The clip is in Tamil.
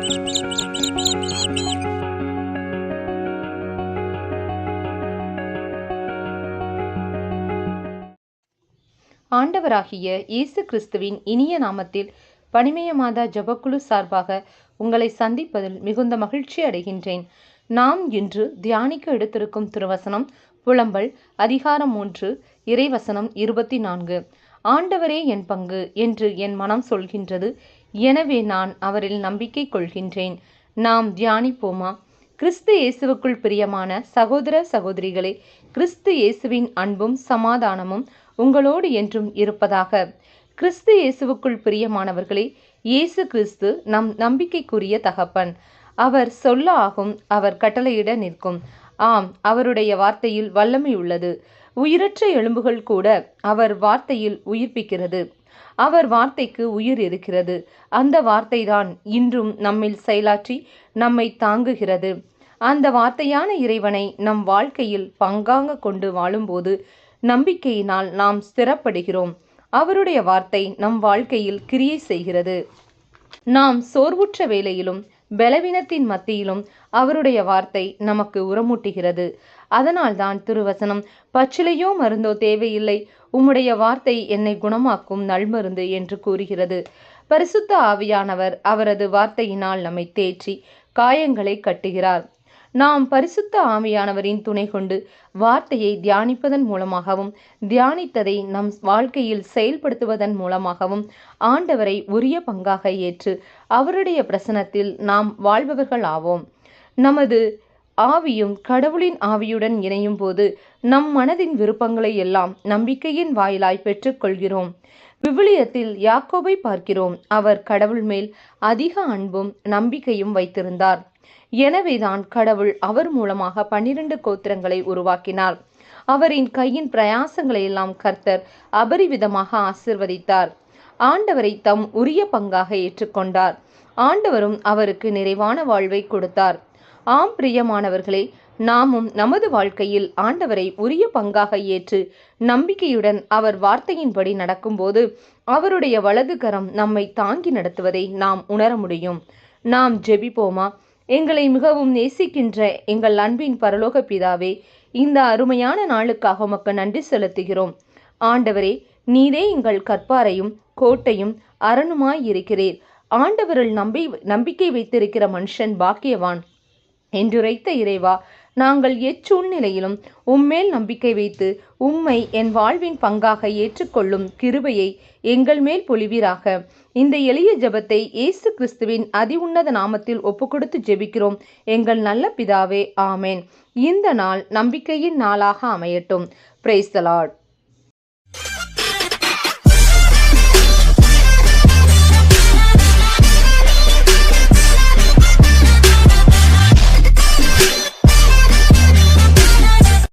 ஆண்டவராகிய இயேசு கிறிஸ்துவின் இனிய நாமத்தில் பனிமய மாதா ஜெபக்குழு சார்பாக உங்களை சந்திப்பதில் மிகுந்த மகிழ்ச்சி அடைகின்றேன். நாம் இன்று தியானிக்க எடுத்திருக்கும் திருவசனம் புலம்பல் அதிகாரம் 3 இறைவசனம் 24. ஆண்டவரே என் பங்கு என்று என் மனம் சொல்கின்றது, எனவே நான் அவரில் நம்பிக்கை கொள்கின்றேன். நாம் தியானிப்போமா? கிறிஸ்து இயேசுவுக்குள் பிரியமான சகோதர சகோதரிகளே, கிறிஸ்து இயேசுவின் அன்பும் சமாதானமும் உங்களோடு என்றும் இருப்பதாக. கிறிஸ்து இயேசுவுக்குள் பிரியமானவர்களே, இயேசு கிறிஸ்து நம் நம்பிக்கைக்குரிய தகப்பன். அவர் சொல்ல ஆகும், அவர் கட்டளையிட நிற்கும். ஆம், அவருடைய வார்த்தையில் வல்லமை உள்ளது. உயிரற்ற எலும்புகள் கூட அவர் வார்த்தையில் உயிர்ப்பிக்கிறது. அவர் வார்த்தைக்கு உயிர் இருக்கிறது. அந்த வார்த்தைதான் இன்றும் நம்மில் செயலாற்றி நம்மை தாங்குகிறது. அந்த வார்த்தையான இறைவனை நம் வாழ்க்கையில் பங்காக கொண்டு வாழும்போது நம்பிக்கையினால் நாம் ஸ்திரப்படுகிறோம். அவருடைய வார்த்தை நம் வாழ்க்கையில் கிரியை செய்கிறது. நாம் சோர்வுற்ற வேளையிலும் பலவீனத்தின் மத்தியிலும் அவருடைய வார்த்தை நமக்கு உரமூட்டுகிறது. அதனால்தான் திருவசனம், பச்சிலையோ மருந்தோ தேவையில்லை, உம்முடைய வார்த்தை என்னை குணமாக்கும் நல்மருந்து என்று கூறுகிறது. பரிசுத்த ஆவியானவர் அவரது வார்த்தையினால் நம்மை தேற்றி காயங்களை கட்டுகிறார். நாம் பரிசுத்த ஆவியானவரின் துணை கொண்டு வார்த்தையை தியானிப்பதன் மூலமாகவும் தியானித்ததை நம் வாழ்க்கையில் செயல்படுத்துவதன் மூலமாகவும் ஆண்டவரை உரிய பங்காக ஏற்று அவருடைய பிரசன்னத்தில் நாம் வாழ்பவர்கள் ஆவோம். நமது ஆவியும் கடவுளின் ஆவியுடன் இணையும் போது நம் மனதின் விருப்பங்களை எல்லாம் நம்பிக்கையின் வாயிலாய் பெற்றுக்கொள்கிறோம். விவிலியத்தில் யாக்கோபை பார்க்கிறோம். அவர் கடவுள் மேல் அதிக அன்பும் நம்பிக்கையும் வைத்திருந்தார். எனவேதான் கடவுள் அவர் மூலமாக 12 கோத்திரங்களை உருவாக்கினார். அவரின் கையின் பிரயாசங்களை எல்லாம் கர்த்தர் அபரிவிதமாக ஆசிர்வதித்தார். ஆண்டவரை தம் உரிய பங்காக ஏற்றுக்கொண்டார். ஆண்டவரும் அவருக்கு நிறைவான வாழ்வை கொடுத்தார். ஆம் பிரியமானவர்களே, நாமும் நமது வாழ்க்கையில் ஆண்டவரை உரிய பங்காக ஏற்று நம்பிக்கையுடன் அவர் வார்த்தையின்படி நடக்கும்போது அவருடைய வலது கரம் நம்மை தாங்கி நடத்துவதை நாம் உணர முடியும். நாம் ஜெபிப்போமா? எங்களை மிகவும் நேசிக்கின்ற எங்கள் அன்பின் பரலோக பிதாவே, இந்த அருமையான நாளுக்காக உமக்கு நன்றி செலுத்துகிறோம். ஆண்டவரே, நீரே எங்கள் கற்பாரையும் கோட்டையும் அரணுமாய் இருக்கிறீர். ஆண்டவரில் நம்பிக்கை வைத்திருக்கிற மனுஷன் பாக்கியவான் என்றுரைத்த இறைவா, நாங்கள் எச்சூழ்நிலையிலும் உம்மேல் நம்பிக்கை வைத்து உம்மை என் வாழ்வின் பங்காக ஏற்றுக்கொள்ளும் கிருபையை எங்கள் மேல் பொழிவீராக. இந்த எளிய ஜெபத்தை இயேசு கிறிஸ்துவின் அதி உன்னத நாமத்தில் ஒப்புக்கொடுத்து ஜெபிக்கிறோம் எங்கள் நல்ல பிதாவே, ஆமேன். இந்த நாள் நம்பிக்கையின் நாளாக அமையட்டும். Praise the Lord.